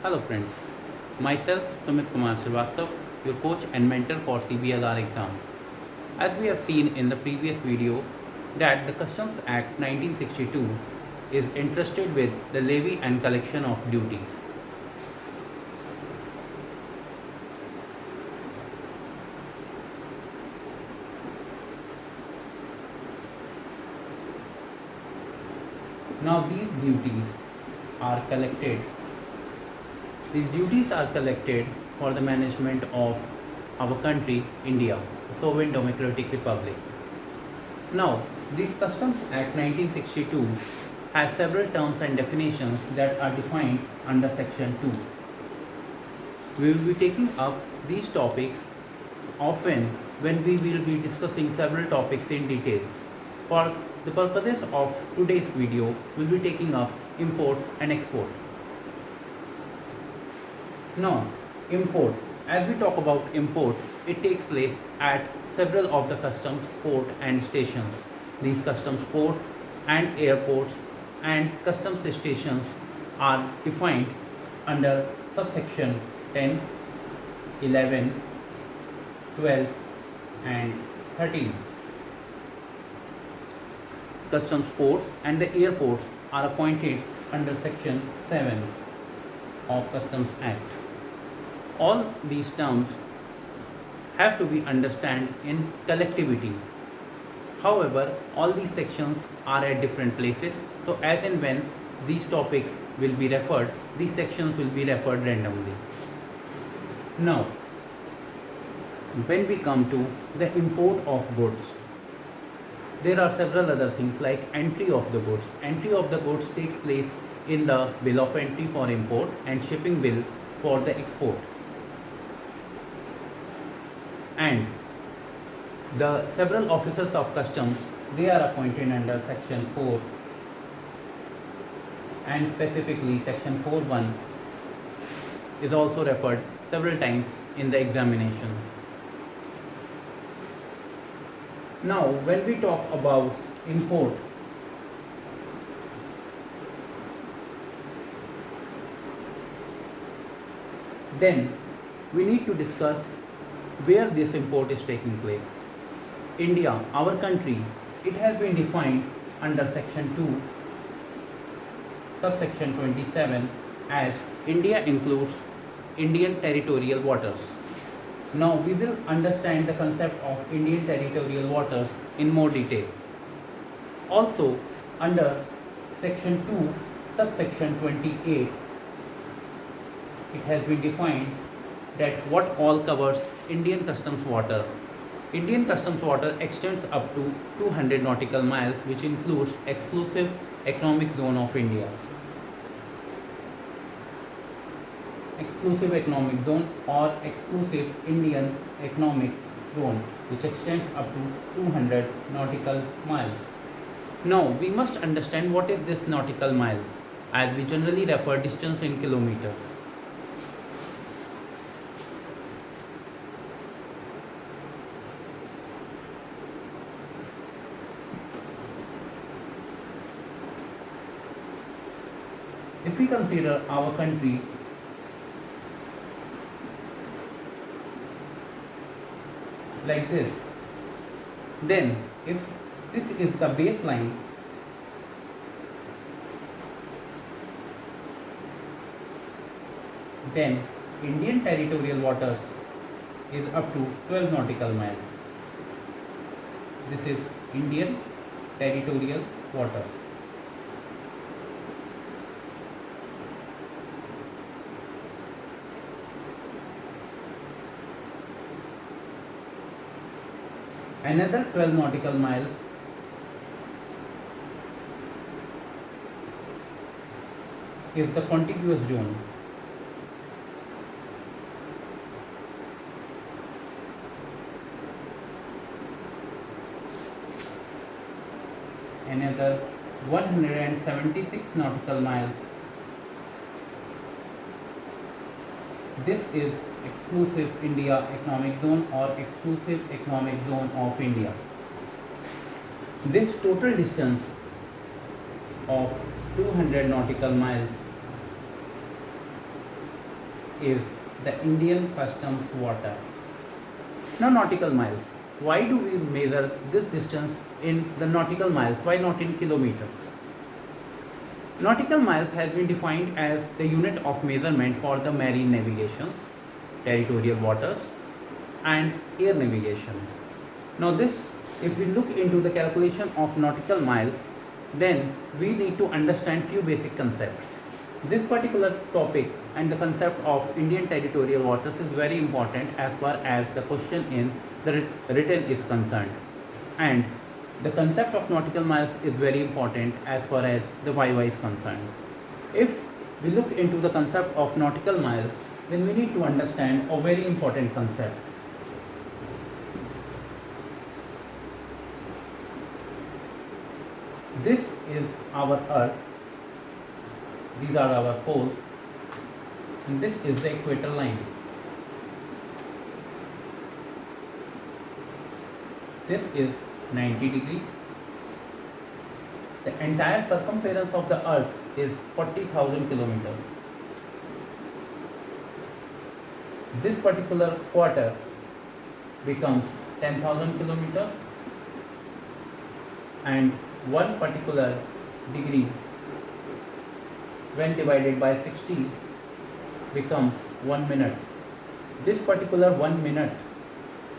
Hello friends, myself Sumit Kumar Srivastav, your coach and mentor for CBLR exam. As we have seen in the previous video that the Customs Act 1962 is entrusted with the levy and collection of duties. Now are collected these duties are collected for the management of our country, India, the sovereign democratic republic. Now, this Customs Act 1962 has several terms and definitions that are defined under Section 2. We will be taking up these topics often when we will be discussing several topics in details. For the purposes of today's video, we will be taking up import and export. Now, import. As we talk about import, it takes place at several of the customs port and stations. These customs port and airports and customs stations are defined under subsection 10, 11, 12 and 13. Customs port and the airports are appointed under section 7 of Customs Act. All these terms have to be understood in collectivity. However, all these sections are at different places. So as and when these topics will be referred, these sections will be referred randomly. Now, when we come to the import of goods, there are several other things like entry of the goods. Entry of the goods takes place in the bill of entry for import and shipping bill for the export. And the several officers of customs, they are appointed under section 4 and specifically section 4.1 is also referred several times in the examination. Now, when we talk about import, then we need to discuss where this import is taking place. India, our country, it has been defined under section 2, subsection 27 as India includes Indian territorial waters. Now we will understand the concept of Indian territorial waters in more detail. Also, under section 2, subsection 28, it has been defined that what all covers Indian customs water. Indian customs water extends up to 200 nautical miles, which includes exclusive economic zone of India. Exclusive economic zone or exclusive Indian economic zone, which extends up to 200 nautical miles. Now, we must understand what is this nautical miles, as we generally refer distance in kilometers. If we consider our country like this, then if this is the baseline, then Indian territorial waters is up to 12 nautical miles. This is Indian territorial waters. Another 12 nautical miles is the contiguous zone. Another 176 nautical miles. This is exclusive India economic zone or exclusive economic zone of India. This total distance of 200 nautical miles is the Indian customs water. Now nautical miles. Why do we measure this distance in the nautical miles? Why not in kilometers? Nautical miles has been defined as the unit of measurement for the marine navigations, territorial waters and air navigation. Now this, if we look into the calculation of nautical miles, then we need to understand few basic concepts. This particular topic and the concept of Indian territorial waters is very important as far as the question in the written is concerned, and the concept of nautical miles is very important as far as the YY is concerned. If we look into the concept of nautical miles, then we need to understand a very important concept. This is our earth, these are our poles, and this is the equator line. This is 90 degrees. The entire circumference of the earth is 40,000 kilometers. This particular quarter becomes 10,000 kilometers, and one particular degree when divided by 60 becomes 1 minute. This particular 1 minute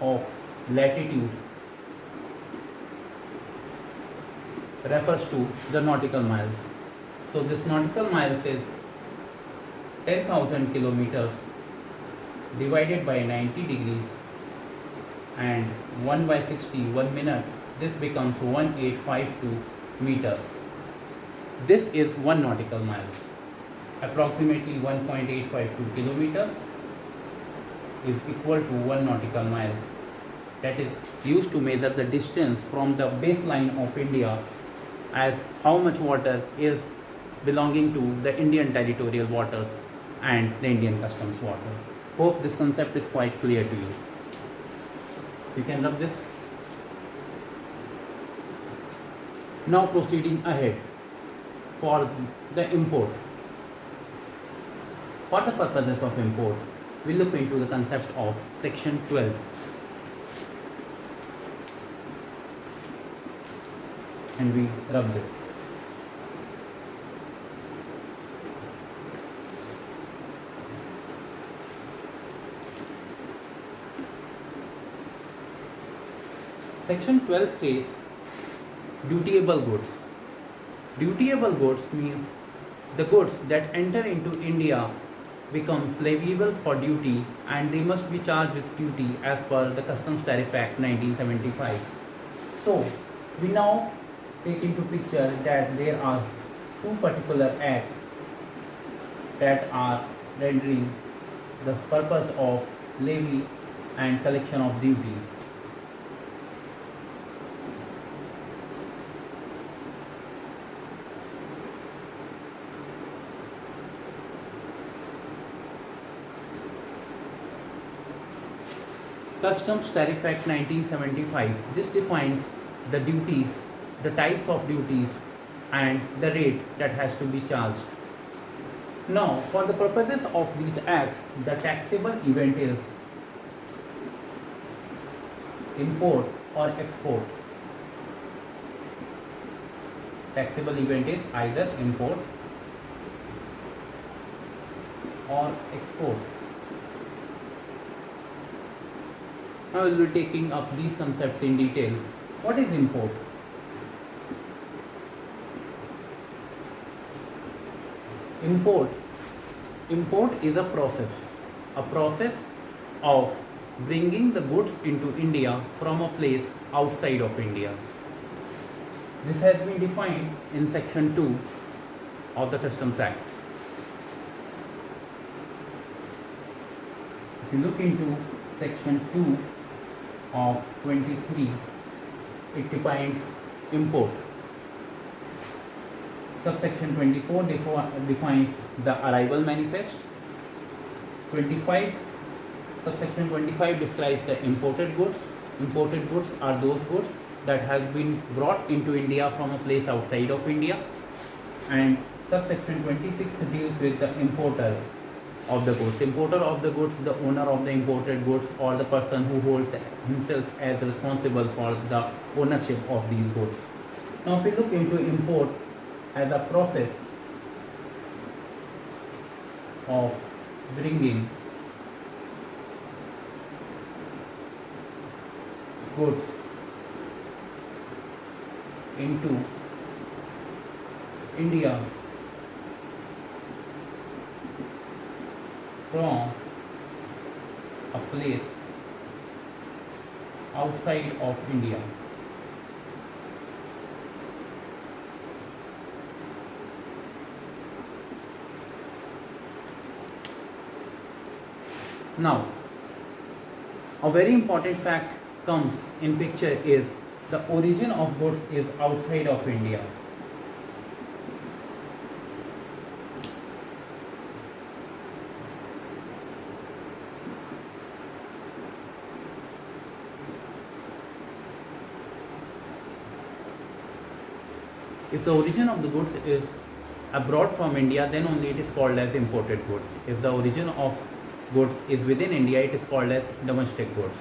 of latitude refers to the nautical miles. So this nautical miles is 10,000 kilometers divided by 90 degrees and 1 by 60, 1 minute. This becomes 1852 meters. This is 1 nautical mile. Approximately 1.852 kilometers is equal to 1 nautical mile. That is used to measure the distance from the baseline of India as how much water is belonging to the Indian territorial waters and the Indian customs water. Hope this concept is quite clear to you. You can rub this. Now proceeding ahead for the import. For the purposes of import, we look into the concept of section 12. And we rub this. Section 12 says dutiable goods. Dutiable goods means the goods that enter into India becomes leviable for duty and they must be charged with duty as per the Customs Tariff Act 1975. So we now take into picture that there are two particular acts that are rendering the purpose of levy and collection of duty. Customs Tariff Act 1975. This defines the duties, the types of duties and the rate that has to be charged. Now, for the purposes of these acts, the taxable event is import or export. Taxable event is either import or export. Now we will be taking up these concepts in detail. What is import? Import is a process of bringing the goods into India from a place outside of India. This has been defined in section 2 of the Customs Act. If you look into section 2 of 23, it defines import. Subsection 24 defines the arrival manifest. 25, subsection 25 describes the imported goods. Imported goods are those goods that has been brought into India from a place outside of India. And subsection 26 deals with the importer. of the goods. Importer of the goods, the owner of the imported goods, or the person who holds himself as responsible for the ownership of these goods. Now if we look into import as a process of bringing goods into India from a place outside of India. Now, a very important fact comes in picture is the origin of goods is outside of India. If the origin of the goods is abroad from India, then only it is called as imported goods. If the origin of goods is within India, it is called as domestic goods.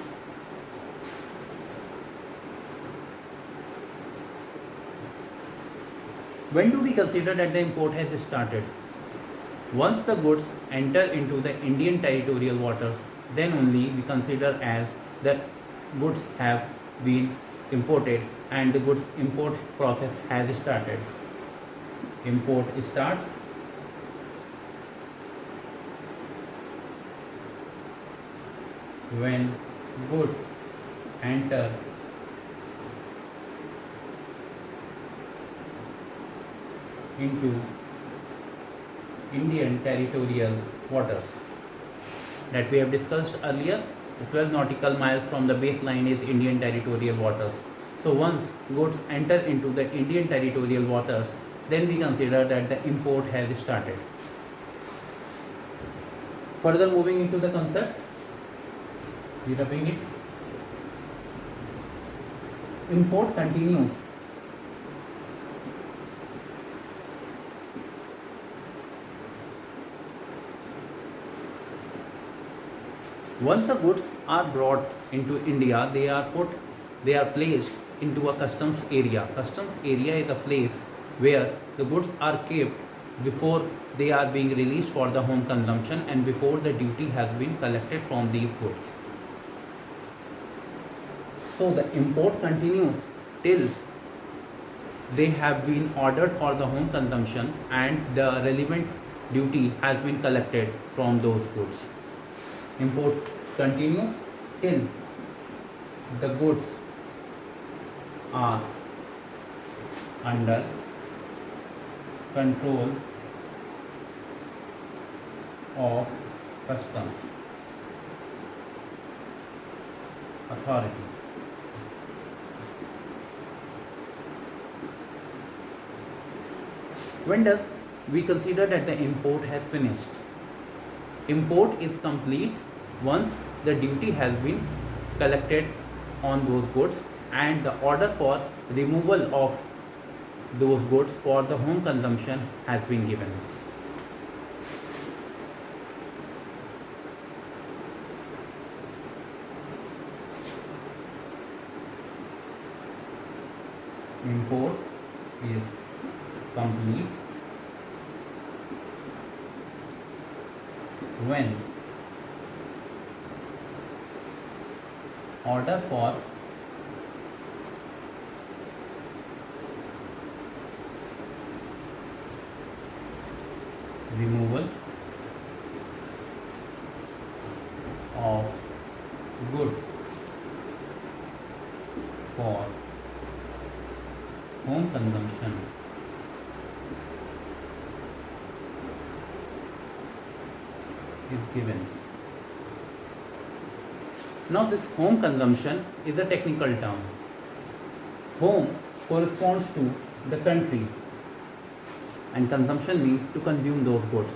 When do we consider that the import has started? Once the goods enter into the Indian territorial waters, then only we consider as the goods have been imported and the goods import process has started. Import starts when goods enter into Indian territorial waters, that we have discussed earlier. The 12 nautical miles from the baseline is Indian territorial waters. So once goods enter into the Indian territorial waters, then we consider that the import has started. Further moving into the concept, reading it. Import continues once the goods are brought into India, they are placed into a customs area. Customs area is a place where the goods are kept before they are being released for the home consumption and before the duty has been collected from these goods. So the import continues till they have been ordered for the home consumption and the relevant duty has been collected from those goods. Import continues till the goods are under control of customs authorities. When does we consider that the import has finished? Import is complete once the duty has been collected on those goods and the order for removal of those goods for the home consumption has been given. Import is complete when order for removal of goods for home consumption is given. Now this home consumption is a technical term. Home corresponds to the country and consumption means to consume those goods.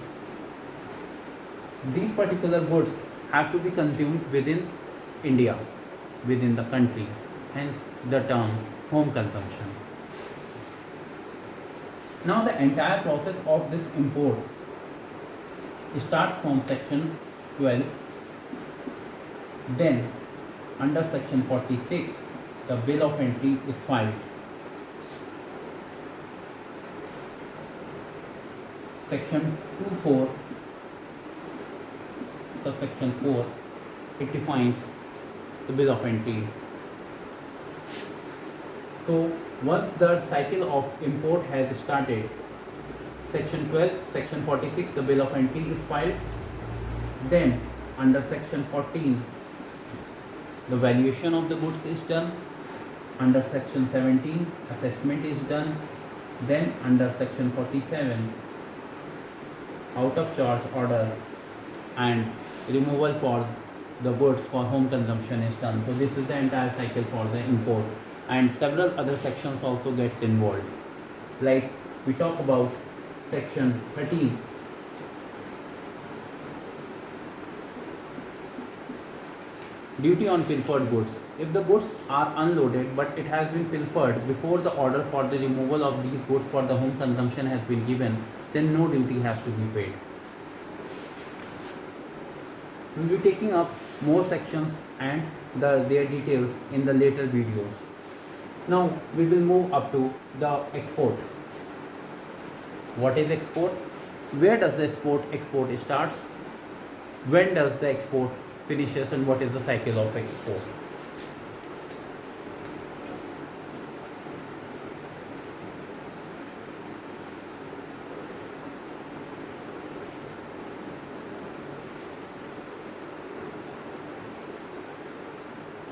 These particular goods have to be consumed within India, within the country, hence the term home consumption. Now the entire process of this import starts from section 12. Then under section 46 the bill of entry is filed. Section 24 subsection 4, it defines the bill of entry. So once the cycle of import has started, section 12, section 46, the bill of entry is filed. Then under section 14, the valuation of the goods is done. Under section 17, assessment is done. Then under section 47, out of charge order and removal for the goods for home consumption is done. So this is the entire cycle for the import, and several other sections also gets involved. Like we talk about section 13. Duty on pilfered goods. If the goods are unloaded but it has been pilfered before the order for the removal of these goods for the home consumption has been given, then no duty has to be paid. We will be taking up more sections and their details in the later videos. Now we will move up to the export. What is export? Where does the export starts? When does the export finishes, and what is the cycle of export?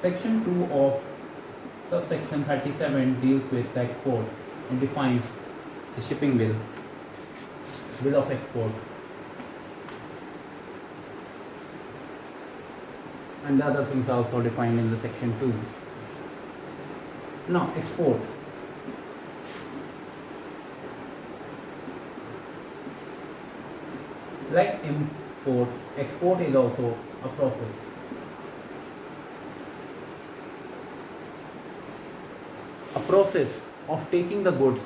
Section 2 of subsection 37 deals with the export and defines the shipping bill of export, and the other things are also defined in the section 2. Now export. Like import, export is also a process. A process of taking the goods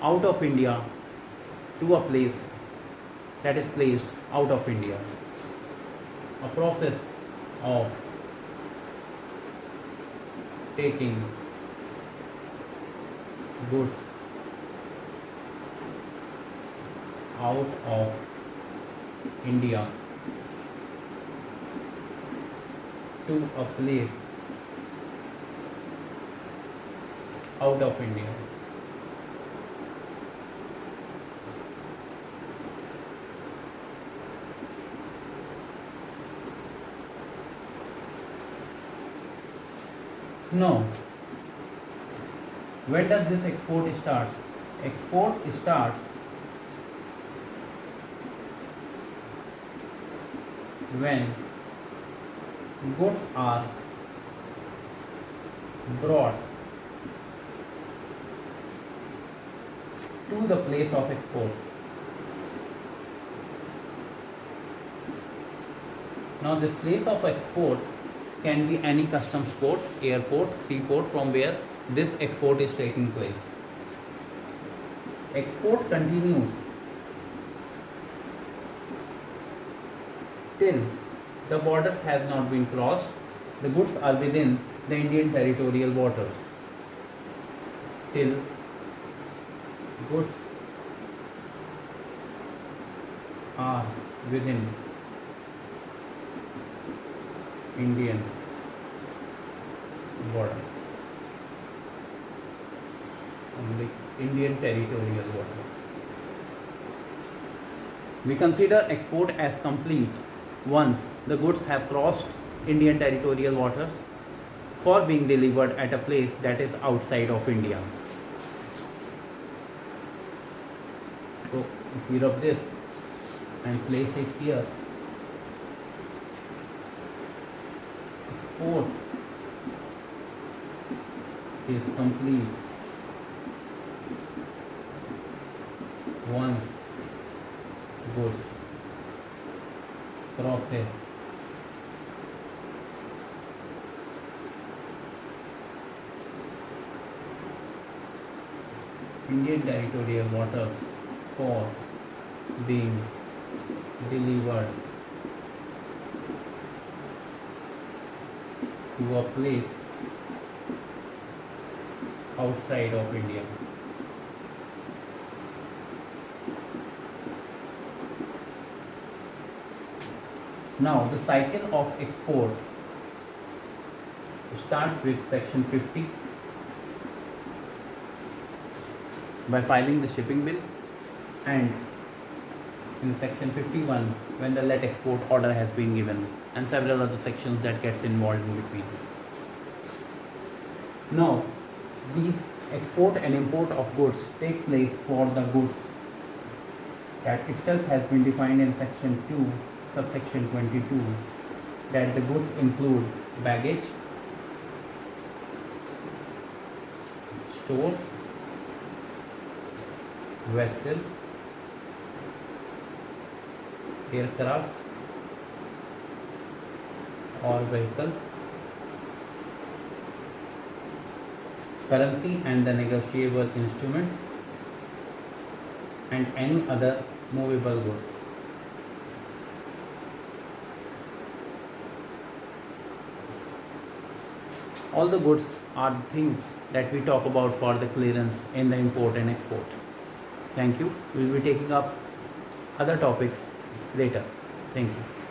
out of India to a place that is placed out of India. A process of taking goods out of India to a place out of India. No. When does this export starts? Export starts when goods are brought to the place of export. Now this place of export can be any customs port, airport, seaport from where this export is taking place. Export continues till the borders have not been crossed, the goods are within the Indian territorial waters. Till goods are within Indian borders, on the Indian territorial waters. We consider export as complete once the goods have crossed Indian territorial waters for being delivered at a place that is outside of India. So if we rub this and place it here, export is complete once goods crosses Indian territorial waters for being delivered to a place outside of India. Now, the cycle of export starts with section 50 by filing the shipping bill, and in section 51 when the let export order has been given, and several other sections that gets involved in between. Now, these export and import of goods take place for the goods that itself has been defined in section 2 subsection 22, that the goods include baggage, stores, vessel, aircraft or vehicle, currency and the negotiable instruments, and any other movable goods. All the goods are things that we talk about for the clearance in the import and export. Thank you. We will be taking up other topics later. Thank you.